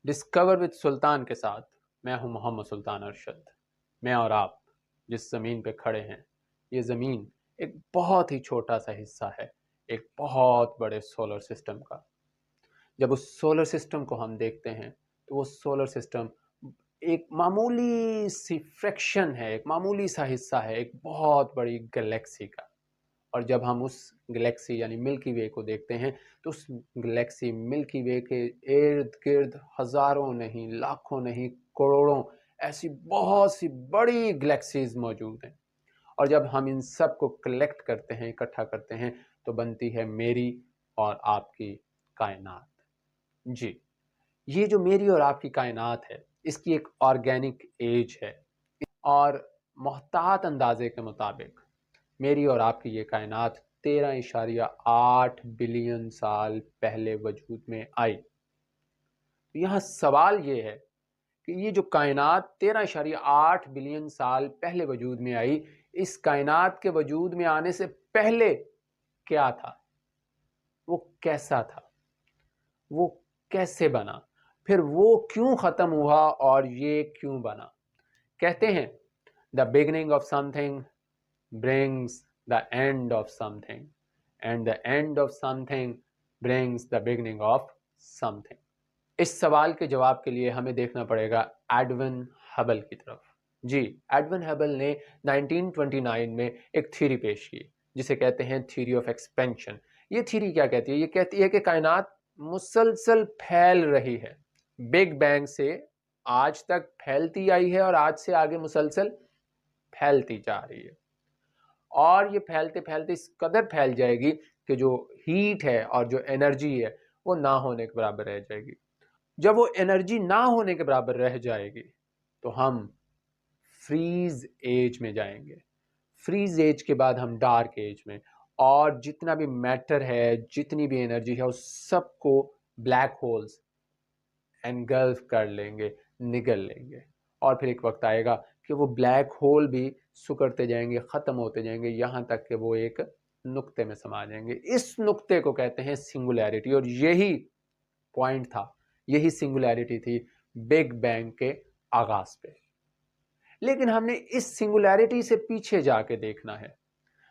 Discover with سلطان کے ساتھ میں ہوں محمد سلطان ارشد. میں اور آپ جس زمین پہ کھڑے ہیں، یہ زمین ایک بہت ہی چھوٹا سا حصہ ہے ایک بہت بڑے سولر سسٹم کا. جب اس سولر سسٹم کو ہم دیکھتے ہیں تو وہ سولر سسٹم ایک معمولی سی فریکشن ہے، ایک معمولی سا حصہ ہے ایک بہت بڑی گلیکسی کا. اور جب ہم اس گلیکسی یعنی ملکی وے کو دیکھتے ہیں تو اس گلیکسی ملکی وے کے ارد گرد ہزاروں نہیں، لاکھوں نہیں، کروڑوں ایسی بہت سی بڑی گلیکسیز موجود ہیں. اور جب ہم ان سب کو کلیکٹ کرتے ہیں، اکٹھا کرتے ہیں، تو بنتی ہے میری اور آپ کی کائنات. جی، یہ جو میری اور آپ کی کائنات ہے اس کی ایک آرگینک ایج ہے، اور محتاط اندازے کے مطابق میری اور آپ کی یہ کائنات 13.8 بلین سال پہلے وجود میں آئی. یہاں سوال یہ ہے کہ یہ جو کائنات 13.8 بلین سال پہلے وجود میں آئی، اس کائنات کے وجود میں آنے سے پہلے کیا تھا؟ وہ کیسا تھا؟ وہ کیسے بنا؟ پھر وہ کیوں ختم ہوا اور یہ کیوں بنا؟ کہتے ہیں the beginning of something brings the end of something and the end of something brings the beginning of something. اس سوال کے جواب کے لیے ہمیں دیکھنا پڑے گا ایڈون ہبل کی طرف. جی، ایڈون ہبل نے 1929 میں ایک تھیوری پیش کی جسے کہتے ہیں تھیوری آف ایکسپینشن. یہ تھیوری کیا کہتی ہے؟ یہ کہتی ہے کہ کائنات مسلسل پھیل رہی ہے، بگ بینگ سے آج تک پھیلتی آئی ہے اور آج سے آگے مسلسل پھیلتی جا رہی ہے. اور یہ پھیلتے پھیلتے اس قدر پھیل جائے گی کہ جو ہیٹ ہے اور جو انرجی ہے وہ نہ ہونے کے برابر رہ جائے گی. جب وہ انرجی نہ ہونے کے برابر رہ جائے گی تو ہم فریز ایج میں جائیں گے. فریز ایج کے بعد ہم ڈارک ایج میں، اور جتنا بھی میٹر ہے، جتنی بھی انرجی ہے، اس سب کو بلیک ہولز انگلف کر لیں گے، نگل لیں گے. اور پھر ایک وقت آئے گا کہ وہ بلیک ہول بھی سکڑتے جائیں گے، ختم ہوتے جائیں گے، یہاں تک کہ وہ ایک نقطے میں سما جائیں گے. اس نقطے کو کہتے ہیں سنگولیرٹی، اور یہی پوائنٹ تھا، یہی سنگولیرٹی تھی بگ بینگ کے آغاز پہ. لیکن ہم نے اس سنگولیرٹی سے پیچھے جا کے دیکھنا ہے،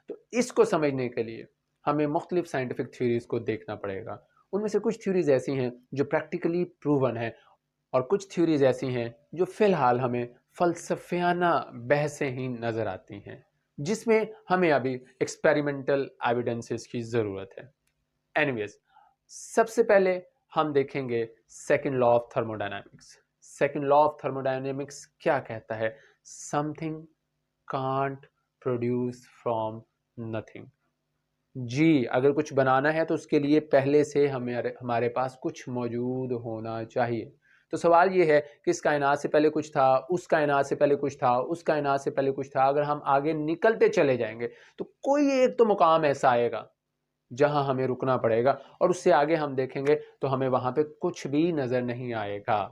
تو اس کو سمجھنے کے لیے ہمیں مختلف سائنٹیفک تھیوریز کو دیکھنا پڑے گا. ان میں سے کچھ تھیوریز ایسی ہیں جو پریکٹیکلی پروون ہیں، اور کچھ تھیوریز ایسی ہیں جو فی الحال ہمیں فلسفیانہ بحثیں ہی نظر آتی ہیں، جس میں ہمیں ابھی ایکسپیریمنٹل ایویڈنسز کی ضرورت ہے. اینیویز، سب سے پہلے ہم دیکھیں گے second law of thermo dynamics. Second law of thermo dynamics کیا کہتا ہے؟ something can't produce from nothing. جی، اگر کچھ بنانا ہے تو اس کے لیے پہلے سے ہمارے پاس کچھ موجود ہونا چاہیے. تو سوال یہ ہے کہ اس کائنات سے پہلے کچھ تھا، اس کائنات سے پہلے کچھ تھا، اس کائنات سے پہلے کچھ تھا. اگر ہم آگے نکلتے چلے جائیں گے تو کوئی ایک تو مقام ایسا آئے گا جہاں ہمیں رکنا پڑے گا، اور اس سے آگے ہم دیکھیں گے تو ہمیں وہاں پہ کچھ بھی نظر نہیں آئے گا.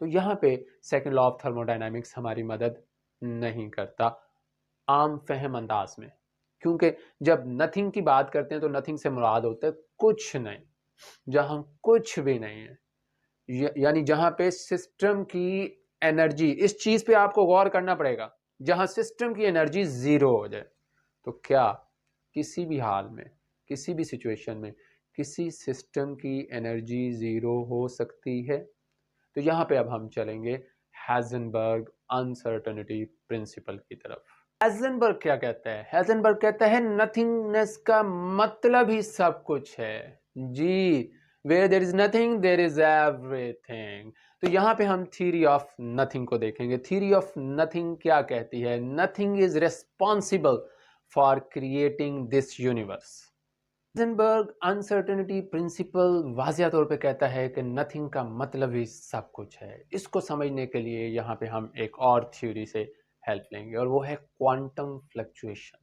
تو یہاں پہ second law of thermo dynamics ہماری مدد نہیں کرتا عام فہم انداز میں، کیونکہ جب نتھنگ کی بات کرتے ہیں تو نتھنگ سے مراد ہوتا ہے کچھ نہیں. جہاں کچھ بھی نہیں ہے، یعنی جہاں پہ سسٹم کی انرجی، اس چیز پہ آپ کو غور کرنا پڑے گا، جہاں سسٹم کی انرجی زیرو ہو جائے. تو کیا کسی بھی حال میں، کسی بھی سچویشن میں کسی سسٹم کی انرجی زیرو ہو سکتی ہے؟ تو یہاں پہ اب ہم چلیں گے ہائزنبرگ انسرٹنٹی پرنسپل کی طرف. ہائزنبرگ کیا کہتا ہے؟ ہائزنبرگ کہتا ہے نتھنگنس کا مطلب ہی سب کچھ ہے. جی، where there is nothing there is everything. تو یہاں پہ ہم تھیوری آف نتھنگ کو دیکھیں گے. تھیوری آف نتھنگ کیا کہتی ہے؟ Nothing is responsible for creating this universe. Heisenberg uncertainty principle واضح طور پہ کہتا ہے کہ نتھنگ کا مطلب ہی سب کچھ ہے. اس کو سمجھنے کے لیے یہاں پہ ہم ایک اور تھیوری سے ہیلپ لیں گے، اور وہ ہے کوانٹم فلکچویشن.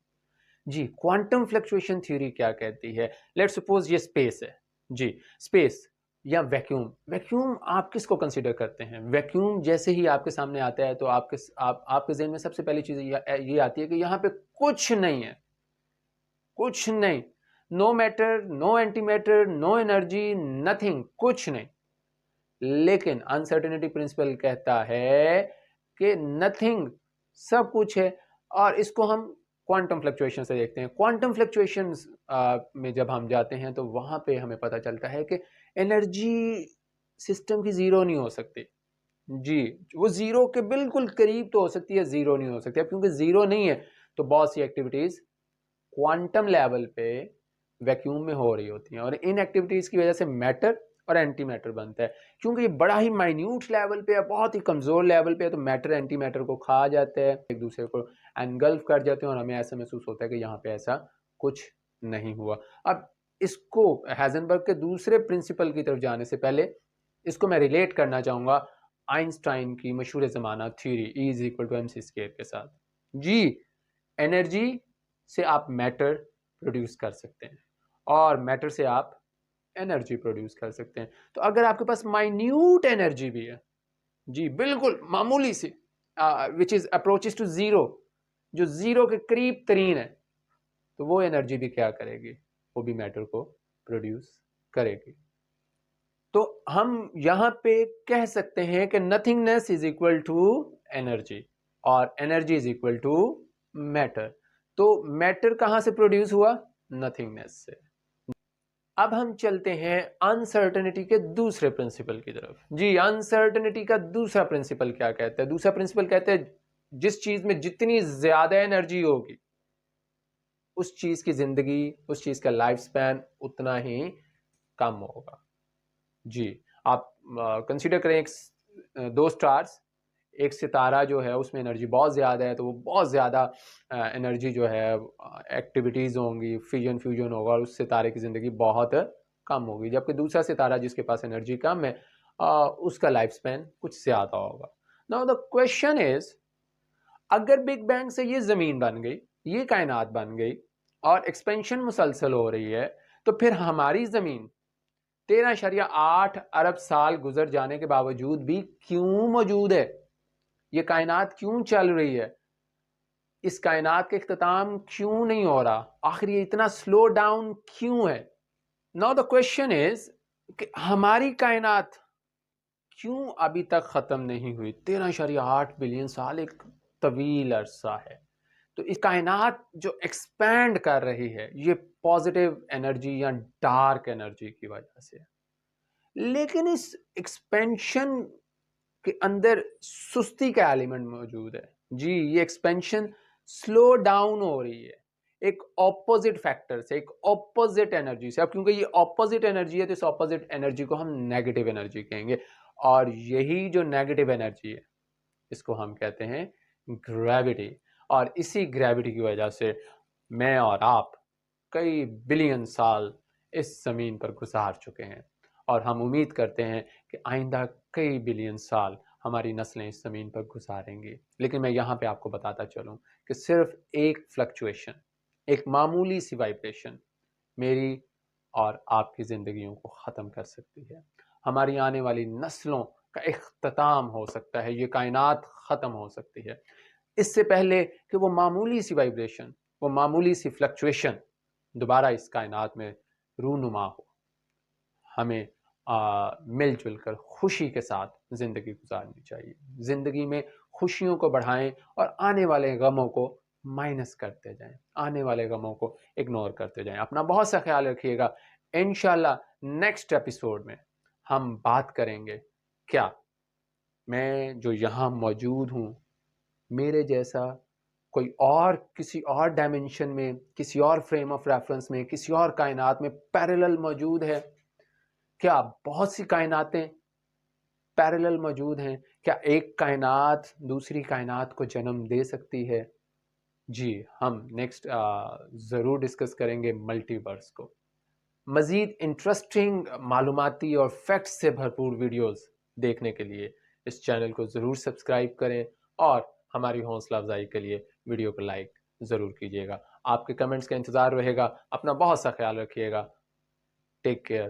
جی، کوانٹم فلکچویشن تھیوری کیا کہتی ہے؟ لیٹ سپوز یہ اسپیس ہے. جی، اسپیس یا ویکیوم. ویکیوم آپ کس کو کنسیڈر کرتے ہیں؟ ویکیوم جیسے ہی آپ کے سامنے آتا ہے تو آپ کے ذہن میں سب سے پہلی چیز یہ آتی ہے کہ یہاں پہ کچھ نہیں ہے، کچھ نہیں. نو میٹر، نو اینٹی میٹر، نو انرجی، نتھنگ، کچھ نہیں. لیکن انسرٹنٹی پرنسپل کہتا ہے کہ نتھنگ سب کچھ ہے. اور اس کو ہم کوانٹم فلکچویشن سے دیکھتے ہیں. کوانٹم فلکچویشن میں جب ہم جاتے ہیں تو وہاں پہ ہمیں پتہ چلتا ہے کہ انرجی سسٹم کی زیرو نہیں ہو سکتی. جی وہ زیرو کے بالکل قریب تو ہو سکتی ہے, زیرو نہیں ہو سکتی. اب کیونکہ زیرو نہیں ہے تو بہت سی ایکٹیویٹیز کوانٹم لیول پہ ویکیوم میں ہو رہی ہوتی ہیں, اور ان ایکٹیویٹیز کی وجہ سے میٹر اور اینٹی میٹر بنتا ہے. کیونکہ یہ بڑا ہی مائنیوٹ لیول پہ ہے, بہت ہی کمزور لیول پہ ہے, تو میٹر اینٹی میٹر کو کھا جاتے ہیں, ایک دوسرے کو انگلف کر جاتے ہیں, اور ہمیں ایسا محسوس ہوتا ہے کہ یہاں پہ ایسا کچھ نہیں ہوا. اب اس کو ہیزنبرگ کے دوسرے پرنسپل کی طرف جانے سے پہلے اس کو میں ریلیٹ کرنا چاہوں گا آئنسٹائن کی مشہور زمانہ تھیوری E=mc² کے ساتھ. جی انرجی سے آپ میٹر پروڈیوس کر سکتے ہیں اور میٹر سے آپ انرجی پروڈیوس کر سکتے ہیں. تو اگر آپ کے پاس مائنیوٹ انرجی بھی ہے, جی بالکل معمولی سی, which is approaches to zero, جو زیرو کے قریب ترین ہے, تو وہ انرجی بھی کیا کرے گی, وہ بھی میٹر کو پروڈیوس کرے گی. تو ہم یہاں پہ کہہ سکتے ہیں کہ nothingness is equal to energy اور energy is equal to matter. تو میٹر کہاں سے پروڈیوس ہوا, نتھنگنیس سے. اب ہم چلتے ہیں انسرٹنٹی کے دوسرے پرنسپل کی طرف. جی انسرٹنٹی کا دوسرا پرنسپل کیا کہتا ہے؟ دوسرا پرنسپل کہتے ہیں جس چیز میں جتنی زیادہ انرجی ہوگی اس چیز کی زندگی, اس چیز کا لائف سپین اتنا ہی کم ہوگا. جی آپ کنسیڈر کریں دو سٹارز, ایک ستارہ جو ہے اس میں انرجی بہت زیادہ ہے, تو وہ بہت زیادہ انرجی جو ہے ایکٹیویٹیز ہوں گی, فیوژن ہوگا, اور اس ستارے کی زندگی بہت کم ہوگی. جبکہ دوسرا ستارہ جس کے پاس انرجی کم ہے اس کا لائف سپین کچھ زیادہ ہوگا. ناؤ دا کوشچن از, اگر بگ بینگ سے یہ زمین بن گئی, یہ کائنات بن گئی اور ایکسپینشن مسلسل ہو رہی ہے, تو پھر ہماری زمین 13.8 ارب سال گزر جانے کے باوجود بھی کیوں موجود ہے؟ یہ کائنات کیوں چل رہی ہے؟ اس کائنات کا اختتام کیوں نہیں ہو رہا؟ آخر یہ اتنا سلو ڈاؤن کیوں ہے؟ ناؤ دا کوشچن از کہ ہماری کائنات کیوں ابھی تک ختم نہیں ہوئی؟ 13.8 بلین سال ایک طویل عرصہ ہے. تو اس کائنات جو ایکسپینڈ کر رہی ہے یہ پازیٹیو انرجی یا ڈارک انرجی کی وجہ سے. لیکن اس ایکسپینشن کے اندر سستی کا ایلیمنٹ موجود ہے. جی یہ ایکسپینشن سلو ڈاؤن ہو رہی ہے ایک اپوزٹ فیکٹر سے, ایک اپوزٹ انرجی سے. اب کیونکہ یہ اپوزٹ انرجی ہے تو اس اپوزٹ انرجی کو ہم نیگیٹو انرجی کہیں گے, اور یہی جو نیگیٹو انرجی ہے اس کو ہم کہتے ہیں گریوٹی. اور اسی گریوٹی کی وجہ سے میں اور آپ کئی بلین سال اس زمین پر گزار چکے ہیں, اور ہم امید کرتے ہیں کہ آئندہ کئی بلین سال ہماری نسلیں اس زمین پر گزاریں گی. لیکن میں یہاں پہ آپ کو بتاتا چلوں کہ صرف ایک فلکچویشن, ایک معمولی سی وائبریشن میری اور آپ کی زندگیوں کو ختم کر سکتی ہے. ہماری آنے والی نسلوں کا اختتام ہو سکتا ہے, یہ کائنات ختم ہو سکتی ہے. اس سے پہلے کہ وہ معمولی سی وائبریشن, وہ معمولی سی فلکچویشن دوبارہ اس کائنات میں رونما ہو, ہمیں مل جل کر خوشی کے ساتھ زندگی گزارنی چاہیے. زندگی میں خوشیوں کو بڑھائیں اور آنے والے غموں کو مائنس کرتے جائیں, آنے والے غموں کو اگنور کرتے جائیں. اپنا بہت سا خیال رکھیے گا. انشاءاللہ نیکسٹ ایپیسوڈ میں ہم بات کریں گے کیا میں جو یہاں موجود ہوں میرے جیسا کوئی اور کسی اور ڈائمنشن میں, کسی اور فریم آف ریفرنس میں, کسی اور کائنات میں پیرلل موجود ہے؟ کیا بہت سی کائناتیں پیرلل موجود ہیں؟ کیا ایک کائنات دوسری کائنات کو جنم دے سکتی ہے؟ جی ہم نیکسٹ ضرور ڈسکس کریں گے ملٹی ورس کو. مزید انٹرسٹنگ معلوماتی اور فیکٹس سے بھرپور ویڈیوز دیکھنے کے لیے اس چینل کو ضرور سبسکرائب کریں, اور ہماری حوصلہ افزائی کے لیے ویڈیو کو لائک ضرور کیجیے گا. آپ کے کمنٹس کا انتظار رہے گا. اپنا بہت سا خیال رکھیے گا. Take care.